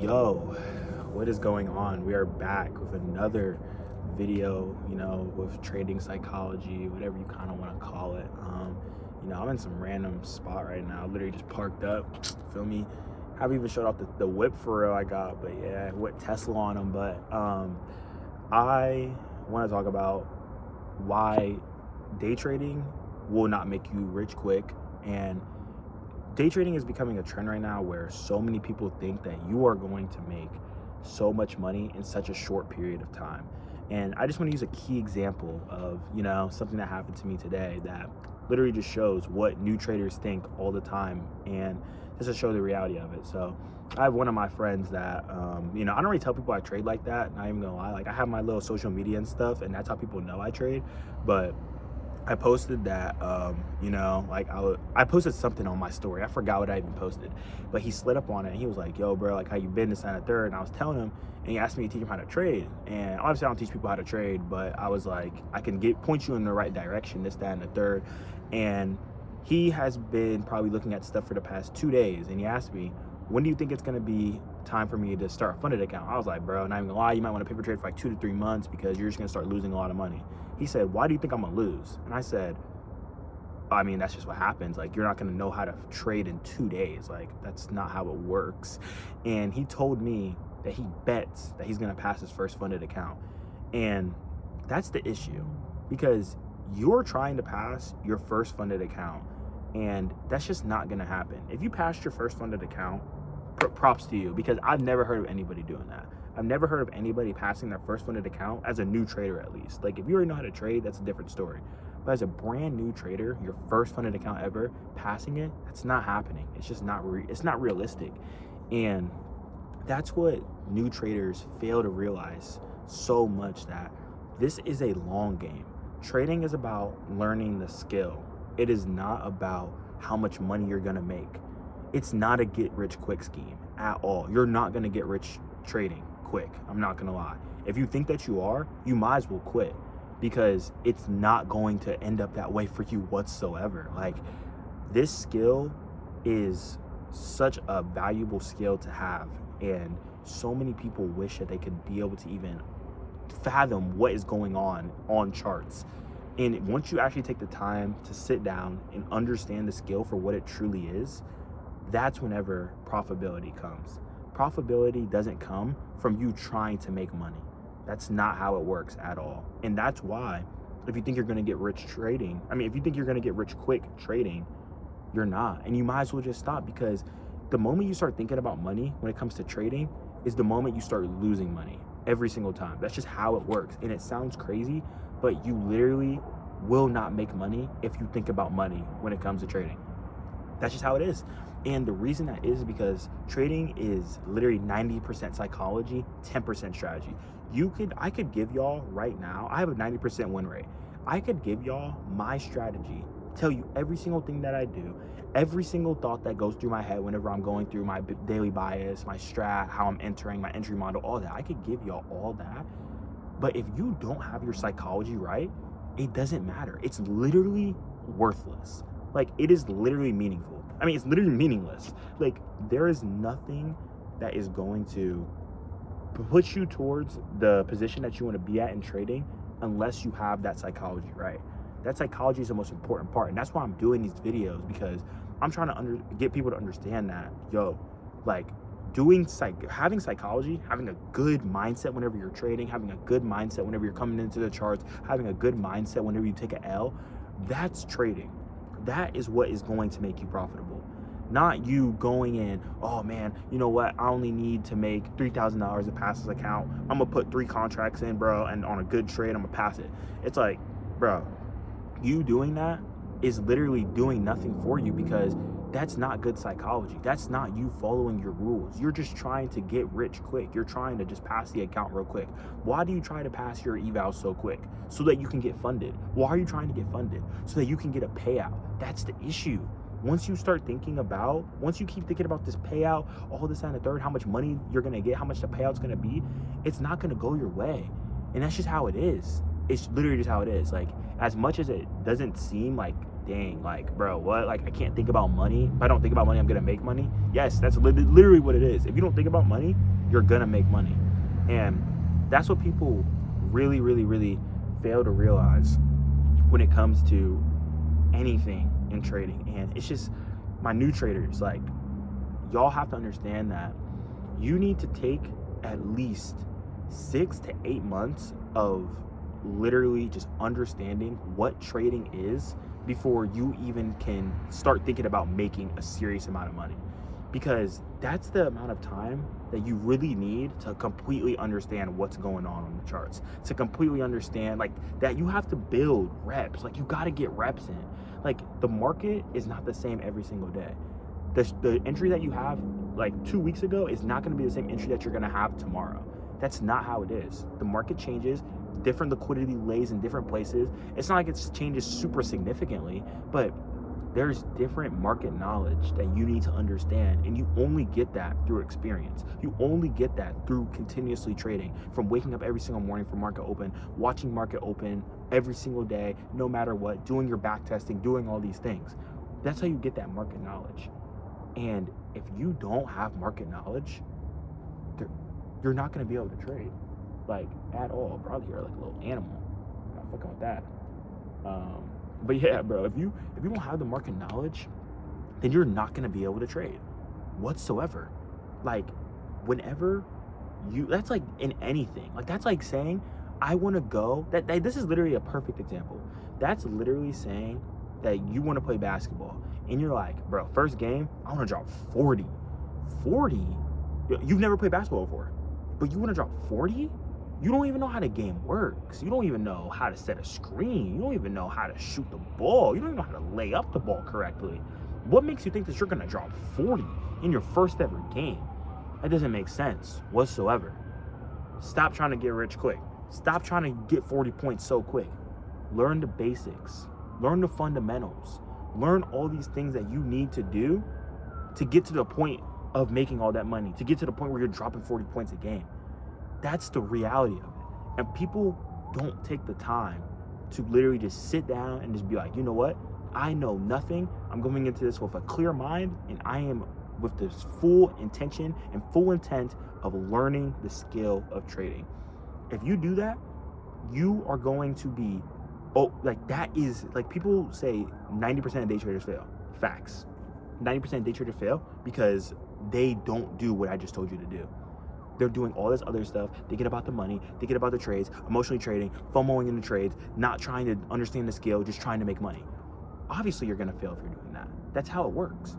Yo, what is going on? We are back with another video, with trading psychology, whatever you kind of want to call it. I'm in some random spot right now, literally just parked up, feel me? Haven't even showed off the whip for real I got, but yeah, with Tesla on them. But I want to talk about why day trading will not make you rich quick. And day trading is becoming a trend right now where so many people think that you are going to make so much money in such a short period of time. And I just want to use a key example of, something that happened to me today that literally just shows what new traders think all the time, and just to show the reality of it. So I have one of my friends that, I don't really tell people I trade like that, not even gonna lie. Like, I have my little social media and stuff, and that's how people know I trade. But I posted that, I posted something on my story. I forgot what I even posted, but he slid up on it and he was like, "Yo, bro, like, how you been this and that, third?" And I was telling him, and he asked me to teach him how to trade. And obviously I don't teach people how to trade, but I was like, I can point you in the right direction, this, that, and the third. And he has been probably looking at stuff for the past 2 days, and he asked me, "When do you think it's going to be time for me to start a funded account?" I was like, "Bro, not even gonna lie, you might want to paper trade for like 2 to 3 months because you're just going to start losing a lot of money." He said, "Why do you think I'm gonna lose?" And I said, "I mean, that's just what happens. Like, you're not gonna know how to trade in 2 days. Like, that's not how it works." And he told me that he bets that he's gonna pass his first funded account. And that's the issue, because you're trying to pass your first funded account, and that's just not gonna happen. If you passed your first funded account, props to you, because I've never heard of anybody doing that. I've never heard of anybody passing their first funded account as a new trader, at least. Like, if you already know how to trade, that's a different story. But as a brand new trader, your first funded account ever, passing it, that's not happening. It's just not it's not realistic. And that's what new traders fail to realize so much, that this is a long game. Trading is about learning the skill. It is not about how much money you're gonna make. It's not a get rich quick scheme at all. You're not gonna get rich trading quick. I'm not gonna lie. If you think that you are, you might as well quit, because it's not going to end up that way for you whatsoever. Like, this skill is such a valuable skill to have, and so many people wish that they could be able to even fathom what is going on charts. And once you actually take the time to sit down and understand the skill for what it truly is, that's whenever profitability comes. Profitability doesn't come from you trying to make money. That's not how it works at all. And that's why, if you think you're going to get rich trading, if you think you're going to get rich quick trading, you're not. And you might as well just stop, because the moment you start thinking about money when it comes to trading is the moment you start losing money every single time. That's just how it works. And it sounds crazy, but you literally will not make money if you think about money when it comes to trading. That's just how it is. And the reason that is because trading is literally 90% psychology, 10% strategy. I could give y'all right now, I have a 90% win rate. I could give y'all my strategy, tell you every single thing that I do, every single thought that goes through my head whenever I'm going through my daily bias, my strat, how I'm entering, my entry model, all that. I could give y'all all that. But if you don't have your psychology right, it doesn't matter. It's literally worthless. Like, it is literally meaningful. It's literally meaningless. Like, there is nothing that is going to put you towards the position that you want to be at in trading unless you have that psychology right. That psychology is the most important part. And that's why I'm doing these videos, because I'm trying to get people to understand that, like, having psychology, having a good mindset whenever you're trading, having a good mindset whenever you're coming into the charts, having a good mindset whenever you take an L, that's trading. That is what is going to make you profitable. Not you going in, "Oh man, you know what? I only need to make $3,000 to pass this account. I'm gonna put 3 contracts in, bro, and on a good trade, I'm gonna pass it." It's like, bro, you doing that is literally doing nothing for you, because that's not good psychology. That's not you following your rules. You're just trying to get rich quick. You're trying to just pass the account real quick. Why do you try to pass your eval so quick? So that you can get funded. Why are you trying to get funded? So that you can get a payout. That's the issue. Once you keep thinking about this payout, all this and the third, how much money you're gonna get, how much the payout's gonna be, it's not gonna go your way. And that's just how it is. It's literally just how it is. Like, as much as it doesn't seem like dang, like, bro, what? Like, I can't think about money. If I don't think about money, I'm gonna make money. Yes, that's literally what it is. If you don't think about money, you're gonna make money. And that's what people really, really, really fail to realize when it comes to anything in trading. And it's just, my new traders, like, y'all have to understand that you need to take at least 6 to 8 months of literally just understanding what trading is before you even can start thinking about making a serious amount of money, because that's the amount of time that you really need to completely understand what's going on the charts, to completely understand, like, that you have to build reps. Like, you got to get reps in. Like, the market is not the same every single day. The entry that you have like 2 weeks ago is not going to be the same entry that you're going to have tomorrow. That's not how it is. The market changes. Different liquidity lays in different places. It's not like it changes super significantly, but there's different market knowledge that you need to understand, and you only get that through experience. You only get that through continuously trading, from waking up every single morning for market open, watching market open every single day, no matter what, doing your back testing, doing all these things. That's how you get that market knowledge. And if you don't have market knowledge, you're not going to be able to trade, like, at all. Probably you're like a little animal. I'm not fucking with that. But yeah, bro, if you don't have the market knowledge, then you're not going to be able to trade whatsoever. Like, whenever that's like in anything. Like, that's like saying, I want to go, this is literally a perfect example. That's literally saying that you want to play basketball, and you're like, bro, first game, I want to drop 40. 40? You've never played basketball before, but you want to drop 40? You don't even know how the game works. You don't even know how to set a screen. You don't even know how to shoot the ball. You don't even know how to lay up the ball correctly. What makes you think that you're going to drop 40 in your first ever game? That doesn't make sense whatsoever. Stop trying to get rich quick. Stop trying to get 40 points so quick. Learn the basics. Learn the fundamentals. Learn all these things that you need to do to get to the point of making all that money, to get to the point where you're dropping 40 points a game. That's the reality of it. And people don't take the time to literally just sit down and just be like, you know what? I know nothing. I'm going into this with a clear mind, and I am with this full intention and full intent of learning the skill of trading. If you do that, you are going to be, like, that is, like, people say 90% of day traders fail. Facts. 90% of day traders fail because they don't do what I just told you to do. They're doing all this other stuff. They get about the money, they get about the trades, emotionally trading, FOMOing in the trades, not trying to understand the skill, just trying to make money. Obviously, you're gonna fail if you're doing that. That's how it works.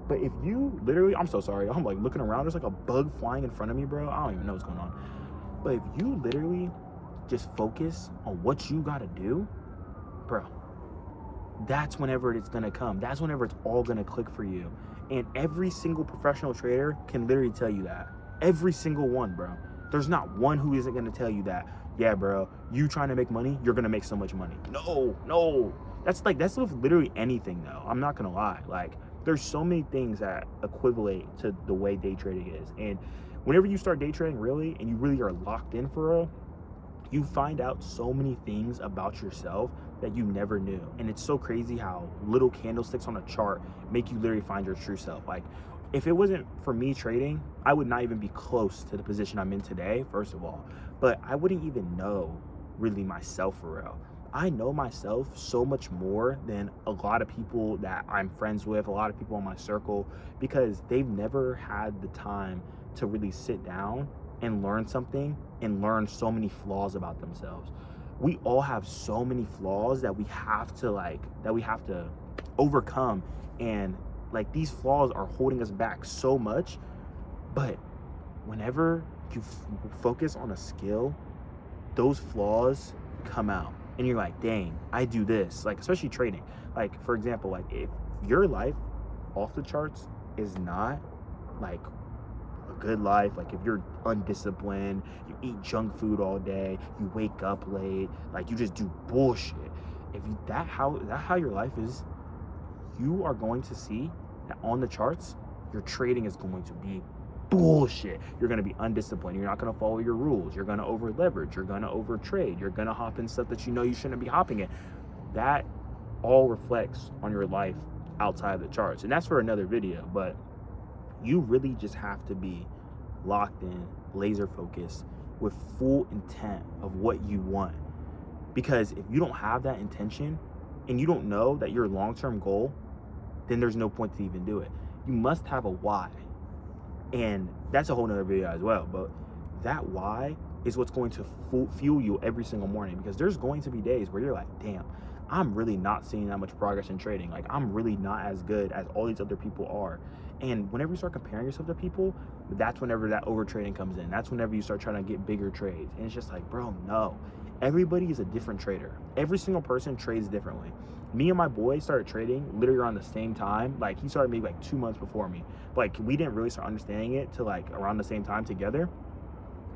But if you literally, I'm so sorry, I'm like looking around, there's like a bug flying in front of me, bro. I don't even know what's going on. But if you literally just focus on what you gotta do, bro, that's whenever it's gonna come. That's whenever it's all gonna click for you. And every single professional trader can literally tell you that. Every single one, bro. There's not one who isn't gonna tell you that, yeah, bro, you trying to make money, you're gonna make so much money. No. That's with literally anything, though. I'm not gonna lie. Like, there's so many things that equivalent to the way day trading is. And whenever you start day trading, really, and you really are locked in for real, you find out so many things about yourself that you never knew. And it's so crazy how little candlesticks on a chart make you literally find your true self. Like, if it wasn't for me trading, I would not even be close to the position I'm in today, first of all. But I wouldn't even know really myself for real. I know myself so much more than a lot of people that I'm friends with, a lot of people in my circle, because they've never had the time to really sit down and learn something and learn so many flaws about themselves. We all have so many flaws that we have to overcome, and like, these flaws are holding us back so much. But whenever you focus on a skill, those flaws come out, and you're like, dang, I do this. Like, especially trading. Like, for example, like, if your life off the charts is not like a good life, like if you're undisciplined, you eat junk food all day, you wake up late, like you just do bullshit, if you, how your life is, you are going to see that on the charts, your trading is going to be bullshit. You're going to be undisciplined. You're not going to follow your rules. You're going to over leverage. You're going to over trade. You're going to hop in stuff that you know you shouldn't be hopping in. That all reflects on your life outside of the charts. And that's for another video, but you really just have to be locked in, laser focused, with full intent of what you want. Because if you don't have that intention and you don't know that your long-term goal, then there's no point to even do it. You must have a why. And that's a whole nother video as well. But that why is what's going to fuel you every single morning, because there's going to be days where you're like, damn, I'm really not seeing that much progress in trading. Like, I'm really not as good as all these other people are. And whenever you start comparing yourself to people, that's whenever that over trading comes in. That's whenever you start trying to get bigger trades. And it's just like, bro, no. Everybody is a different trader. Every single person trades differently. Me and my boy started trading literally around the same time. Like, he started maybe like 2 months before me. But like, we didn't really start understanding it till like around the same time together.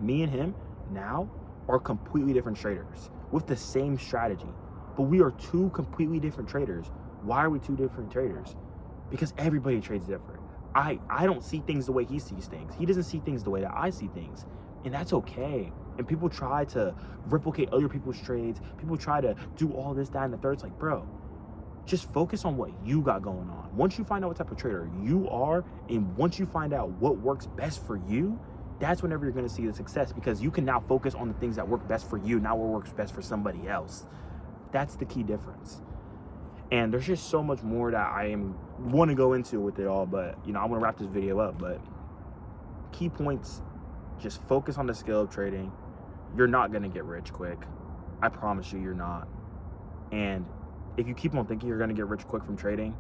Me and him now are completely different traders with the same strategy. But we are two completely different traders. Why are we two different traders? Because everybody trades different. I don't see things the way he sees things. He doesn't see things the way that I see things. And that's okay. And people try to replicate other people's trades. People try to do all this, that, and the third. It's like, bro, just focus on what you got going on. Once you find out what type of trader you are, and once you find out what works best for you, that's whenever you're going to see the success, because you can now focus on the things that work best for you, not what works best for somebody else. That's the key difference. And there's just so much more that I want to go into with it all, but you know, I want to wrap this video up. But key points: just focus on the skill of trading. You're not going to get rich quick. I promise you, you're not. And if you keep on thinking you're going to get rich quick from trading,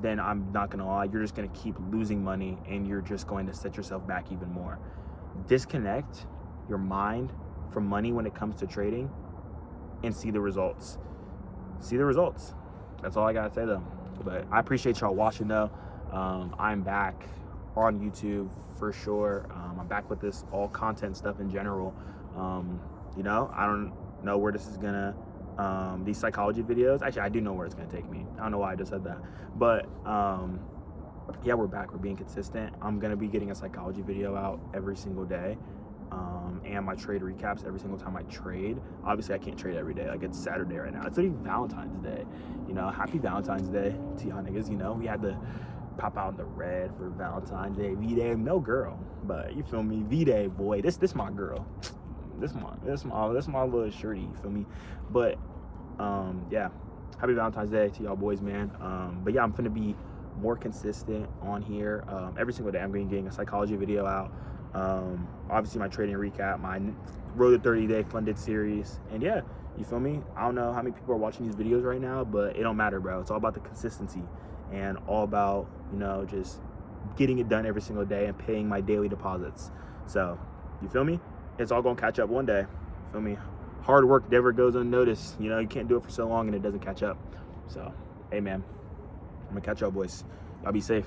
then I'm not going to lie, you're just going to keep losing money, and you're just going to set yourself back even more. Disconnect your mind from money when it comes to trading and see the results. See the results. That's all I got to say, though. But I appreciate y'all watching, though. I'm back on YouTube for sure. I'm back with this all content stuff in general. You know, I don't know where this is gonna these psychology videos, actually I do know where it's gonna take me. I don't know why I just said that, but yeah, we're back. We're being consistent. I'm gonna be getting a psychology video out every single day, and my trade recaps every single time I trade. Obviously I can't trade every day. Like, it's Saturday right now. It's literally Valentine's Day, you know. Happy Valentine's Day to y'all niggas. You know, we had to pop out in the red for Valentine's Day. V-Day, no girl, but you feel me? V-Day, boy, this my girl. This my little shorty, you feel me? But yeah, happy Valentine's Day to y'all boys, man. But yeah, I'm gonna be more consistent on here. Every single day I'm gonna be getting a psychology video out. Obviously my trading recap, my Road to 30-Day Funded series, and yeah, you feel me? I don't know how many people are watching these videos right now, but it don't matter, bro. It's all about the consistency and all about, you know, just getting it done every single day and paying my daily deposits. So, you feel me? It's all gonna catch up one day. Feel me? Hard work never goes unnoticed. You know, you can't do it for so long and it doesn't catch up. So, hey man, I'm gonna catch y'all boys. Y'all be safe.